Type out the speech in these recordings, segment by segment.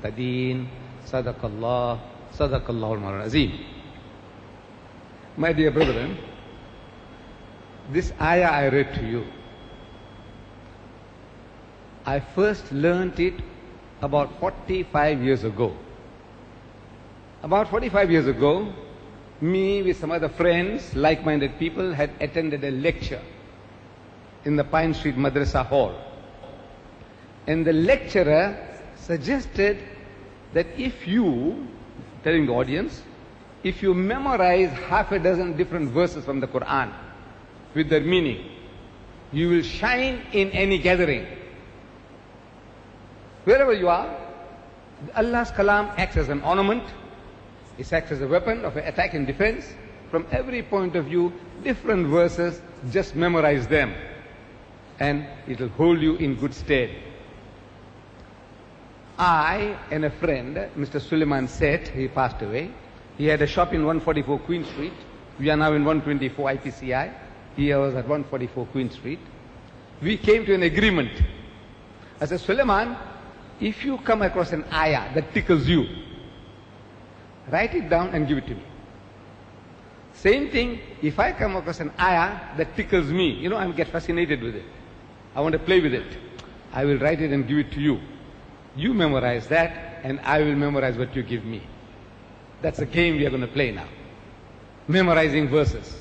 Tadeen, Sadaqallah, Sadaqallahu al-Azim. My dear brethren, this ayah I read to you, I first learnt it about 45 years ago. About 45 years ago, me with some other friends, like-minded people, had attended a lecture in the Pine Street Madrasa Hall. And the lecturer suggested that if you, telling the audience, if you memorize half a dozen different verses from the Quran with their meaning, you will shine in any gathering. Wherever you are, Allah's kalam acts as an ornament. It acts as a weapon of attack and defense. From every point of view, different verses, just memorize them, and it will hold you in good stead. I and a friend, Mr. Suleiman Seth, he passed away. He had a shop in 144 Queen Street. We are now in 124 IPCI. He was at 144 Queen Street. We came to an agreement. I said, Suleiman, if you come across an ayah that tickles you, write it down and give it to me. Same thing, if I come across an ayah that tickles me, I get fascinated with it. I want to play with it. I will write it and give it to you. You memorize that, and I will memorize what you give me. That's the game we are going to play now. Memorizing verses.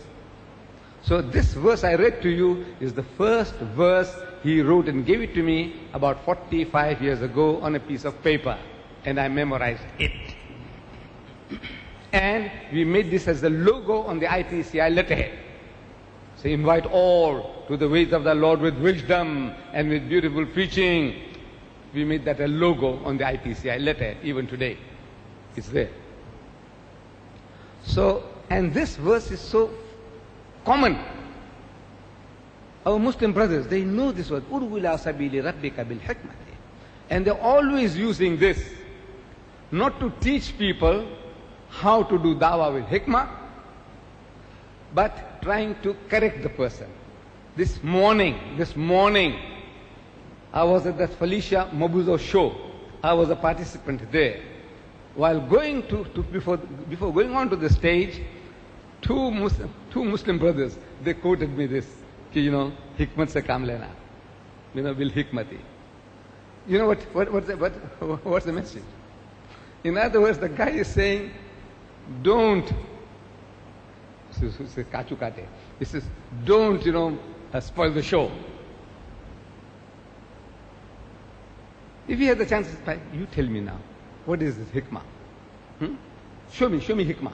So this verse I read to you is the first verse he wrote and gave it to me about 45 years ago on a piece of paper. And I memorized it. And we made this as the logo on the IPCI letterhead. So invite all to the ways of the Lord with wisdom and with beautiful preaching. We made that a logo on the IPCI letterhead, even today. It's there. So, and this verse is so common. Our Muslim brothers, they know this word. Ud'u ila sabili rabbika bil hikmati. And they're always using this, not to teach people how to do dawah with hikmah, but trying to correct the person. This morning, I was at the Felicia Mobuzo show. I was a participant there. While going before going on to the stage, two Muslim brothers, they quoted me this, hikmat se kaam lena, bil hikmati. You know what's the message? In other words, the guy is saying, don't, he says, don't, spoil the show. If you have the chance, you tell me now, what is this hikmah? Show me hikmah.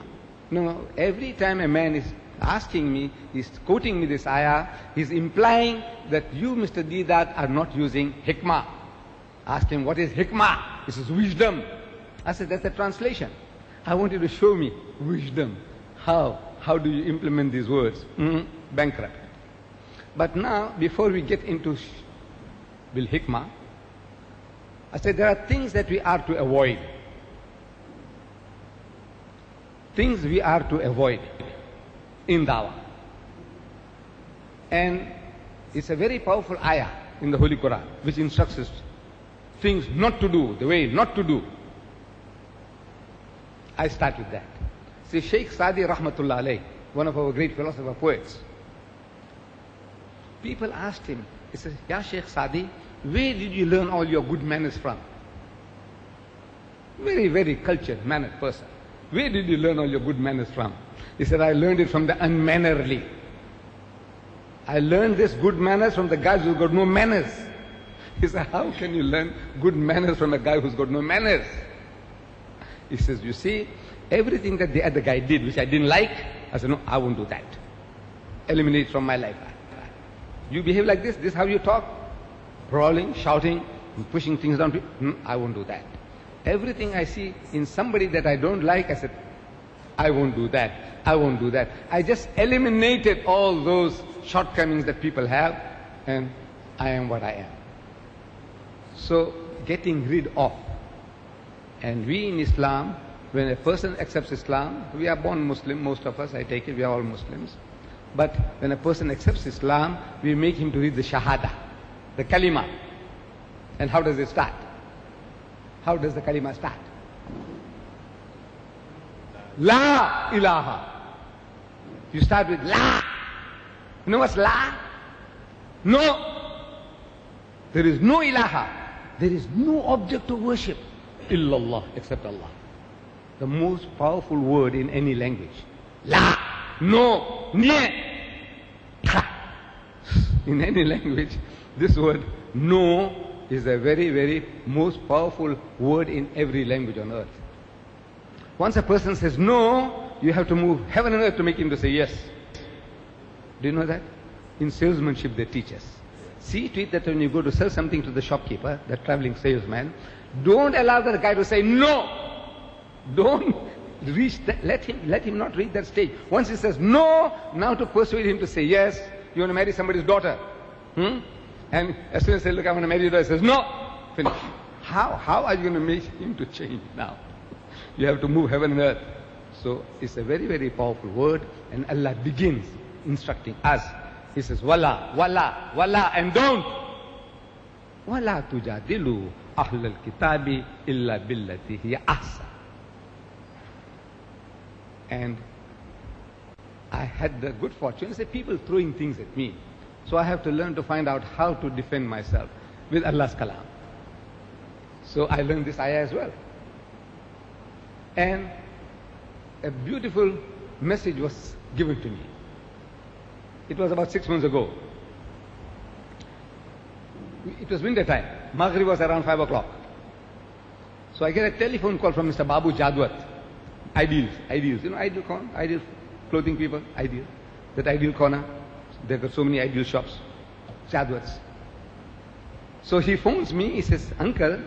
No, every time a man is asking me, he's quoting me this ayah, he's implying that you, Mr. Deedat, are not using hikmah. Ask him, what is hikmah? He says, wisdom. I said, that's the translation. I want you to show me wisdom. How? How do you implement these words? Bankrupt. But now, before we get into bil hikmah, I said there are things that we are to avoid. Things we are to avoid in dawah. And it's a very powerful ayah in the Holy Quran, which instructs us things not to do, the way not to do. I start with that. See, Sheikh Sadi Rahmatullah alayh, one of our great philosopher poets, people asked him, he says, Ya Sheikh Sadi, where did you learn all your good manners from? Very, very cultured, mannered person. Where did you learn all your good manners from? He said, I learned it from the unmannerly. I learned this good manners from the guys who've got no manners. He said, how can you learn good manners from a guy who's got no manners? He says, you see, everything that the other guy did, which I didn't like, I said, no, I won't do that. Eliminate from my life. You behave like this is how you talk? Brawling, shouting, pushing things down. I won't do that. Everything I see in somebody that I don't like, I said, I won't do that. I won't do that. I just eliminated all those shortcomings that people have, and I am what I am. So, getting rid of. And we in Islam, when a person accepts Islam, we are born Muslim, most of us, I take it, we are all Muslims. But when a person accepts Islam, we make him to read the Shahada, the Kalima. And how does it start? How does the kalima start? La ilaha. You start with la. You know what's la? No. There is no ilaha. There is no object of worship. Illallah, except Allah. The most powerful word in any language. La. No. Nie. In any language, this word no is a very, very most powerful word in every language on earth. Once a person says no, you have to move heaven and earth to make him to say yes. Do you know that? In salesmanship they teach us. See to it that when you go to sell something to the shopkeeper, the traveling salesman, don't allow the guy to say no. Don't reach that, let him not reach that stage. Once he says no, now to persuade him to say yes. You want to marry somebody's daughter. And as soon as they say, look, I want to marry your daughter, he says, no. Finish. How are you going to make him to change now? You have to move heaven and earth. So it's a very, very powerful word. And Allah begins instructing us. He says, wala, wala, wala, and don't. Wala tujadilu ahlal kitabi illa billati hiya ahsan. And I had the good fortune to say people throwing things at me. So I have to learn to find out how to defend myself with Allah's kalam. So I learned this ayah as well. And a beautiful message was given to me. It was about 6 months ago. It was winter time. Maghrib was around 5 o'clock. So I get a telephone call from Mr. Babu Jadwat. Ideals. You know Ideal Corner? Ideal clothing people? Ideal. That Ideal Corner. They've got so many Ideal shops. Jadwats. So he phones me. He says, Uncle,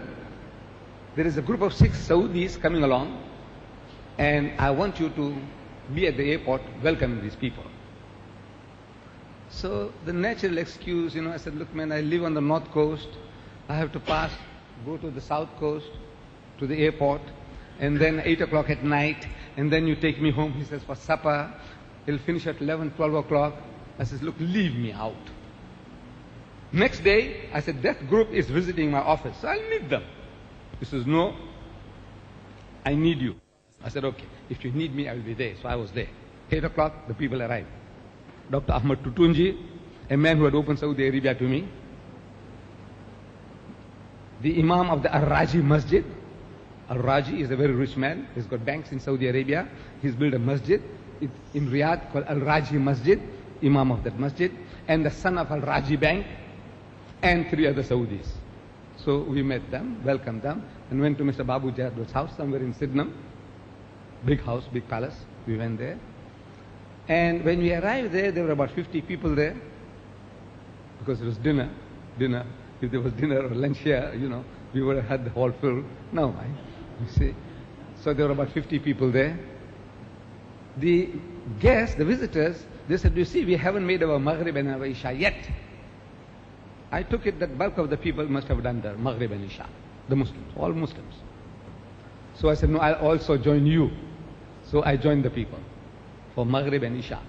there is a group of 6 Saudis coming along, and I want you to be at the airport welcoming these people. So the natural excuse, I said, look man, I live on the north coast. I have to pass, go to the south coast, to the airport, and then 8 o'clock at night, and then you take me home, he says, for supper. It'll finish at 11, 12 o'clock. I says, look, leave me out. Next day, I said, that group is visiting my office, so I'll meet them. He says, no, I need you. I said, okay, if you need me, I will be there. So I was there. 8 o'clock, the people arrived. Dr. Ahmed Tutunji, a man who had opened Saudi Arabia to me. The Imam of the Al-Raji Masjid. Al-Raji is a very rich man. He's got banks in Saudi Arabia. He's built a masjid in Riyadh called Al-Raji Masjid, Imam of that masjid, and the son of Al-Raji Bank, and 3 other Saudis. So we met them, welcomed them, and went to Mr. Babu Jadwat's house somewhere in Sydenham. Big house, big palace. We went there. And when we arrived there were about 50 people there, because it was dinner. If there was dinner or lunch here, we would have had the hall filled. No, you see. So there were about 50 people there. The guests, the visitors, they said, you see, we haven't made our Maghrib and our Isha yet. I took it that bulk of the people must have done their Maghrib and Isha. The Muslims, all Muslims. So I said, no, I'll also join you. So I joined the people for Maghrib and Isha.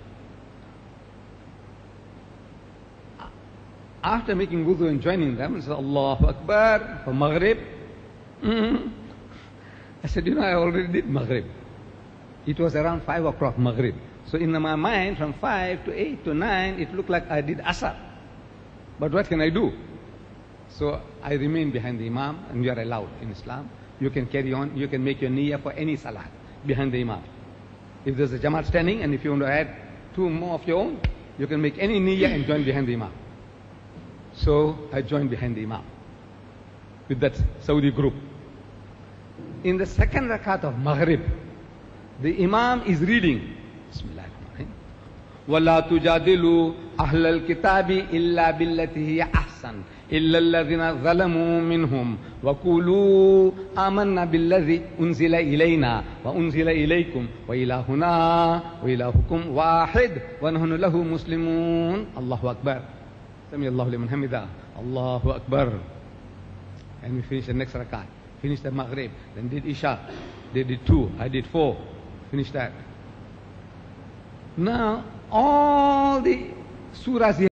After making wudu and joining them, I said, Allahu Akbar for Maghrib. I said, I already did Maghrib. It was around 5 o'clock Maghrib. So in my mind, from 5 to 8 to 9, it looked like I did Asr. But what can I do? So I remained behind the Imam, and you are allowed in Islam. You can carry on, you can make your niyyah for any salat behind the Imam. If there's a Jamaat standing, and if you want to add 2 more of your own, you can make any niyyah and join behind the Imam. So I joined behind the Imam with that Saudi group. In the second rakat of Maghrib, the Imam is reading, Bismillahirrahmanirrahim, وَلَا تُجَادِلُوا أَهْلَ الْكِتَابِ إِلَّا بِالَّتِي هِيَ أَحْسَنُ إِلَّا الَّذِينَ ظَلَمُوا مِنْهُمْ وَقُولُوا آمَنَّا بِالَّذِي أُنزِلَ إِلَيْنَا وَأُنزِلَ إِلَيْكُمْ وَإِلَهُنَا وَإِلَهُكُمْ وَاحِدٌ وَنَحْنُ لَهُ مُسْلِمُونَ Allahu Akbar. Sami Allahu liman hamida. Allahu Akbar. And we finished the next rakat. Finished the Maghrib. Then did Isha. They did 2. I did 4. Finished that. Now, all the surahs